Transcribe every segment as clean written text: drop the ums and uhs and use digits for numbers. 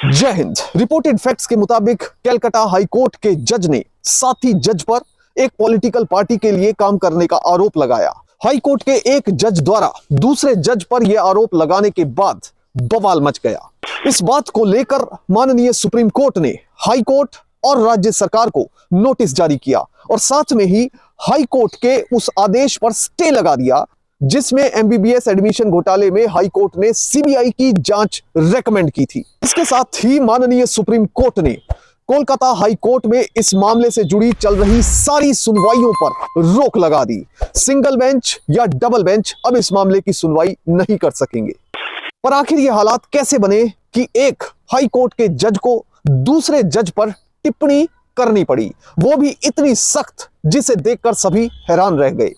जय Hind. Reported facts के मुताबिक कलकत्ता हाई कोर्ट के जज ने साथी जज पर एक पॉलिटिकल पार्टी के लिए काम करने का आरोप लगाया। हाई कोर्ट के एक जज द्वारा दूसरे जज पर यह आरोप लगाने के बाद बवाल मच गया। इस बात को लेकर माननीय सुप्रीम कोर्ट ने हाई कोर्ट और राज्य सरकार को नोटिस जारी किया और साथ में ही हाई कोर्ट के उस आदेश पर स्टे लगा दिया जिसमें एमबीबीएस एडमिशन घोटाले में हाई कोर्ट ने सीबीआई की जांच रेकमेंड की थी। इसके साथ ही माननीय सुप्रीम कोर्ट ने कोलकाता हाई कोर्ट में इस मामले से जुड़ी चल रही सारी सुनवाइयों पर रोक लगा दी। सिंगल बेंच या डबल बेंच अब इस मामले की सुनवाई नहीं कर सकेंगे। पर आखिर ये हालात कैसे बने कि एक हाई कोर्ट के जज को दूसरे जज पर टिप्पणी करनी पड़ी, वो भी इतनी सख्त जिसे देखकर सभी हैरान रह गए।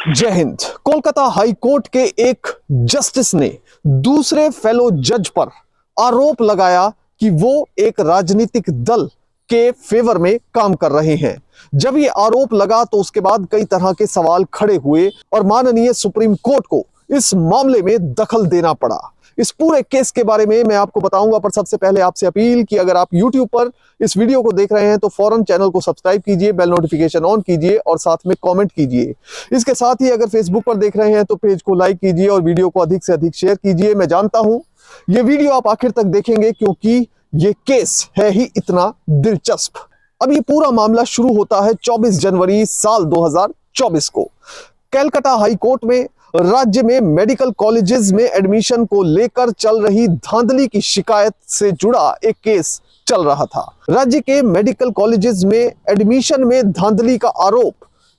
जय हिंद। कोलकाता हाई कोर्ट के एक जस्टिस ने दूसरे फेलो जज पर आरोप लगाया कि वो एक राजनीतिक दल के फेवर में काम कर रहे हैं। जब ये आरोप लगा तो उसके बाद कई तरह के सवाल खड़े हुए और माननीय सुप्रीम कोर्ट को इस मामले में दखल देना पड़ा। इस पूरे केस के बारे में मैं आपको बताऊंगा, पर सबसे पहले आपसे अपील कि अगर आप YouTube पर इस वीडियो को देख रहे हैं तो फौरन चैनल को सब्सक्राइब कीजिए, बेल नोटिफिकेशन ऑन कीजिए और साथ में कमेंट कीजिए। इसके साथ ही अगर फेसबुक पर देख रहे हैं तो पेज को लाइक कीजिए और वीडियो को अधिक से अधिक शेयर कीजिए। मैं जानता हूं ये वीडियो आप आखिर तक देखेंगे क्योंकि ये केस है ही इतना दिलचस्प। अब ये पूरा मामला शुरू होता है 24 जनवरी साल 2024 को। कलकत्ता हाई कोर्ट में राज्य में मेडिकल कॉलेजेस में एडमिशन को लेकर चल रही धांधली की शिकायत से जुड़ा एक केस चल रहा था। राज्य के मेडिकल कॉलेजेस में एडमिशन में धांधली का आरोप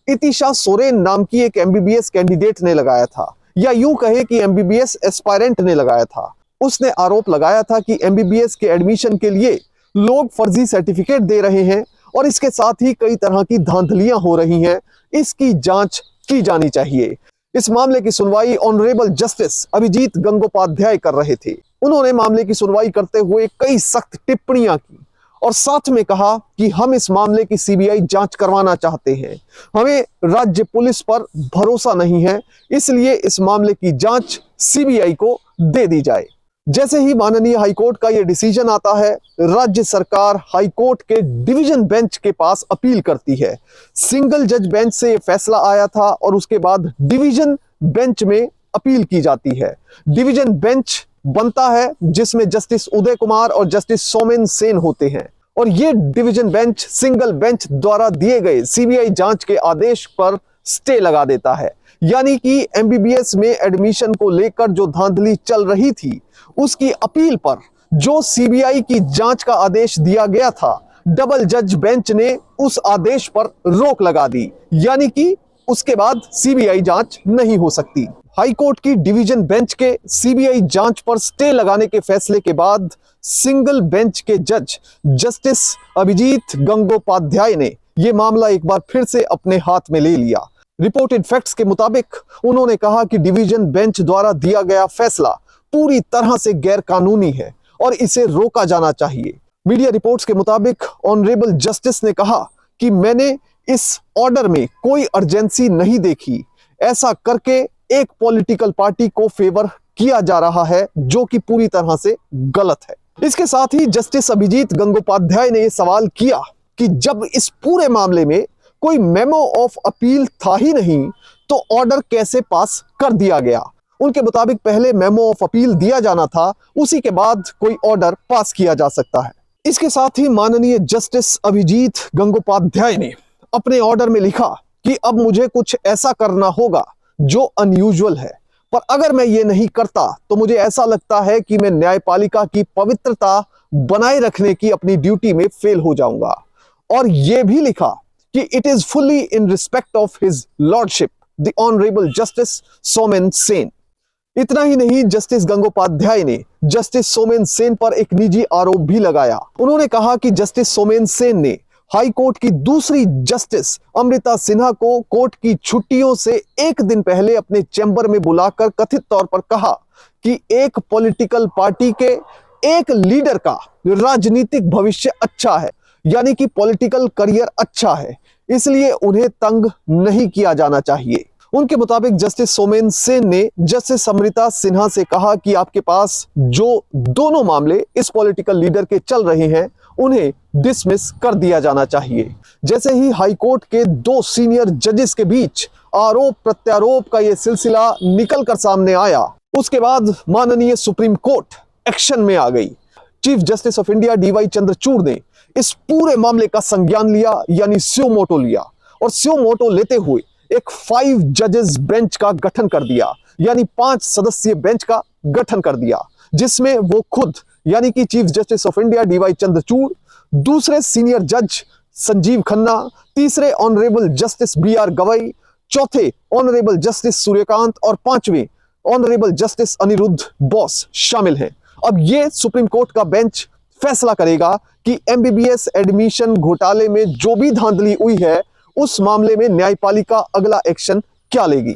इतिशा सोरेन नाम की एक एमबीबीएस कैंडिडेट ने लगाया था, या यूं कहे कि एमबीबीएस एस्पायरेंट ने लगाया था। उसने आरोप लगाया था कि एमबीबीएस के एडमिशन के लिए लोग फर्जी सर्टिफिकेट दे रहे हैं और इसके साथ ही कई तरह की धांधलियां हो रही हैं। इसकी जांच की जानी चाहिए। इस मामले की सुनवाई ऑनरेबल जस्टिस अभिजीत गंगोपाध्याय कर रहे थे। उन्होंने मामले की सुनवाई करते हुए कई सख्त टिप्पणियां की और साथ में कहा कि हम इस मामले की सीबीआई जांच करवाना चाहते हैं। हमें राज्य पुलिस पर भरोसा नहीं है, इसलिए इस मामले की जांच सीबीआई को दे दी जाए। जैसे ही माननीय हाईकोर्ट का यह डिसीजन आता है, राज्य सरकार हाईकोर्ट के डिवीजन बेंच के पास अपील करती है। सिंगल जज बेंच से यह फैसला आया था और उसके बाद डिवीजन बेंच में अपील की जाती है। डिवीजन बेंच बनता है जिसमें जस्टिस उदय कुमार और जस्टिस सोमेन सेन होते हैं और यह डिवीजन बेंच सिंगल बेंच द्वारा दिए गए सीबीआई जांच के आदेश पर स्टे लगा देता है। यानी कि एमबीबीएस में एडमिशन को लेकर जो धांधली चल रही थी उसकी अपील पर जो सीबीआई की जांच का आदेश दिया गया था, डबल जज बेंच ने उस आदेश पर रोक लगा दी। यानी कि उसके बाद सीबीआई जांच नहीं हो सकती। हाई कोर्ट की डिवीजन बेंच के सीबीआई जांच पर स्टे लगाने के फैसले के बाद सिंगल बेंच के जज जस्टिस अभिजीत गंगोपाध्याय ने यह मामला एक बार फिर से अपने हाथ में ले लिया। रिपोर्टेड फैक्ट्स के मुताबिक उन्होंने कहा कि डिवीजन बेंच द्वारा दिया गया फैसला पूरी तरह से गैर कानूनी है और इसे रोका जाना चाहिए। मीडिया रिपोर्ट्स के मुताबिक ऑनरेबल जस्टिस ने कहा कि मैंने इस ऑर्डर में कोई अर्जेंसी नहीं देखी। ऐसा करके एक पॉलिटिकल पार्टी को फेवर किया जा रहा है जो कि पूरी तरह से गलत है। इसके साथ ही जस्टिस अभिजीत गंगोपाध्याय ने यह सवाल किया कि जब इस पूरे मामले में कोई मेमो ऑफ अपील था ही नहीं तो ऑर्डर कैसे पास कर दिया गया। उनके मुताबिक पहले मेमो ऑफ अपील दिया जाना था, उसी के बाद कोई ऑर्डर पास किया जा सकता है। इसके साथ ही माननीय जस्टिस अभिजीत गंगोपाध्याय ने अपने ऑर्डर में लिखा कि अब मुझे कुछ ऐसा करना होगा जो अनयूजुअल है, पर अगर मैं ये नहीं करता तो मुझे ऐसा लगता है कि मैं न्यायपालिका की पवित्रता बनाए रखने की अपनी ड्यूटी में फेल हो जाऊंगा। और यह भी लिखा कि it is fully in respect of his lordship the honourable justice Somen Sen. इतना ही नहीं, जस्टिस गंगोपाध्याय ने जस्टिस सोमेन सेन पर एक निजी आरोप भी लगाया। उन्होंने कहा कि जस्टिस सोमेन सेन ने हाई कोर्ट की दूसरी जस्टिस अमृता सिन्हा को कोर्ट की छुट्टियों से एक दिन पहले अपने चैम्बर में बुलाकर कथित तौर पर कहा कि एक पॉलिटिकल पार्टी के एक लीडर का राजनीतिक भविष्य अच्छा है, यानी कि पॉलिटिकल करियर अच्छा है, इसलिए उन्हें तंग नहीं किया जाना चाहिए। उनके मुताबिक जस्टिस सोमेन सेन ने जस्टिस अमृता सिन्हा से कहा कि आपके पास जो दोनों मामले इस पॉलिटिकल लीडर के चल रहे हैं उन्हें डिसमिस कर दिया जाना चाहिए। जैसे ही हाईकोर्ट के दो सीनियर जजेस के बीच आरोप प्रत्यारोप का यह सिलसिला निकलकर सामने आया, उसके बाद माननीय सुप्रीम कोर्ट एक्शन में आ गई। Chief justice of India DY Chandrachud ने इस पूरे मामले का संज्ञान लिया, यानी स्यो मोटो लिया, और स्यो मोटो लेते हुए एक 5 जजेस बेंच का गठन कर दिया, यानी 5 सदस्यीय बेंच का गठन कर दिया, जिसमें वो खुद यानी कि chief justice of India DY Chandrachud, दूसरे सीनियर जज संजीव खन्ना, तीसरे ऑनरेबल जस्टिस BR गवई, चौथे ऑनरेबल जस्टिस सूर्यकांत और पांचवें ऑनरेबल जस्टिस अनिरुद्ध बोस शामिल हैं। अब ये सुप्रीम कोर्ट का बेंच फैसला करेगा कि MBBS एडमिशन घोटाले में जो भी धांधली हुई है उस मामले में न्यायपालिका अगला एक्शन क्या लेगी।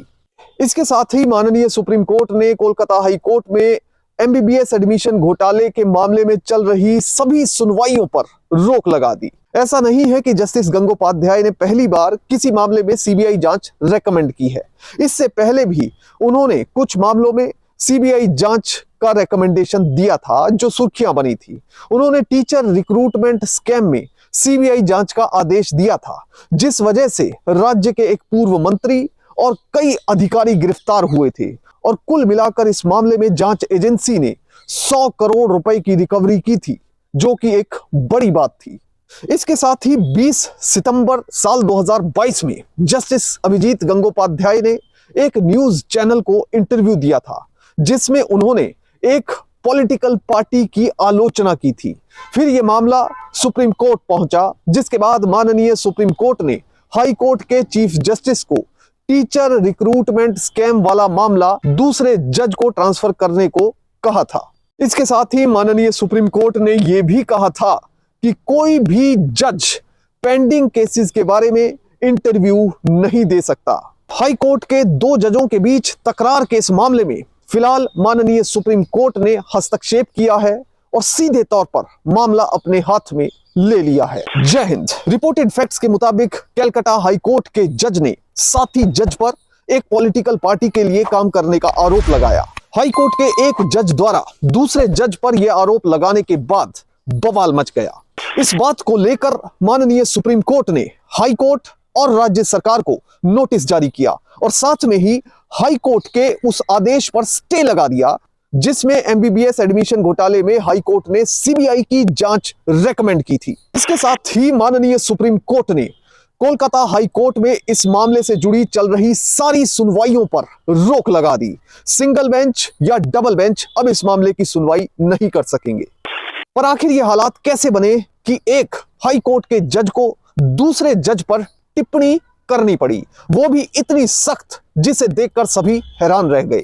इसके साथ ही माननीय सुप्रीम कोर्ट ने कोलकाता हाई कोर्ट में MBBS एडमिशन घोटाले के मामले में चल रही सभी सुनवाइयों पर रोक लगा दी। ऐसा नहीं है कि जस्टिस गंगोपाध्याय ने पहली बार किसी मामले में CBI जांच रेकमेंड की है। इससे पहले भी उन्होंने कुछ मामलों में CBI जांच का रेकमेंडेशन दिया था जो सुर्खियां बनी थी। उन्होंने टीचर रिक्रूटमेंट स्कैम में CBI जांच का आदेश दिया था, जिस वजह से राज्य के एक पूर्व मंत्री और कई अधिकारी गिरफ्तार हुए थे, और कुल मिलाकर इस मामले में जांच एजेंसी ने 100 करोड़ रुपए की रिकवरी की थी, जो कि एक बड़ी बात थी। इसके साथ ही 20 सितंबर साल 2022 में जस्टिस अभिजीत गंगोपाध्याय ने एक न्यूज चैनल को इंटरव्यू दिया था, जिसमें उन्होंने एक पॉलिटिकल पार्टी की आलोचना की थी। फिर यह मामला सुप्रीम कोर्ट पहुंचा, जिसके बाद माननीय सुप्रीम कोर्ट ने हाई कोर्ट के चीफ जस्टिस को टीचर रिक्रूटमेंट स्कैम वाला मामला दूसरे जज को ट्रांसफर करने को कहा था। इसके साथ ही माननीय सुप्रीम कोर्ट ने यह भी कहा था कि कोई भी जज पेंडिंग केसेस के बारे में इंटरव्यू नहीं दे सकता। हाई कोर्ट के 2 जजों के बीच तकरार के इस मामले में फिलहाल माननीय सुप्रीम कोर्ट ने हस्तक्षेप किया है और सीधे तौर पर मामला अपने हाथ में ले लिया है। जय हिंद। रिपोर्टेड फैक्ट्स के मुताबिक कलकत्ता हाई कोर्ट के जज ने साथी जज पर एक पॉलिटिकल पार्टी के लिए काम करने का आरोप लगाया। हाई कोर्ट के एक जज द्वारा दूसरे जज पर यह आरोप लगाने के बाद बवाल मच गया। इस बात को लेकर माननीय सुप्रीम कोर्ट ने हाई कोर्ट और राज्य सरकार को नोटिस जारी किया और साथ में ही हाई कोर्ट के उस आदेश पर स्टे लगा दिया, जिसमें MBBS एडमिशन घोटाले में हाई कोर्ट ने CBI की जांच रेकमेंड की थी। इसके साथ ही माननीय सुप्रीम कोर्ट ने कोलकाता हाई कोर्ट में इस मामले से जुड़ी चल रही सारी सुनवाइयों पर रोक लगा दी। सिंगल बेंच या डबल बेंच अब इस मामले की सुनवाई नहीं कर सकेंगे। पर आखिर ये हालात कैसे बने कि एक हाई कोर्ट के जज को दूसरे जज पर टिप्पणी करनी पड़ी, वो भी इतनी सख्त, जिसे देखकर सभी हैरान रह गए।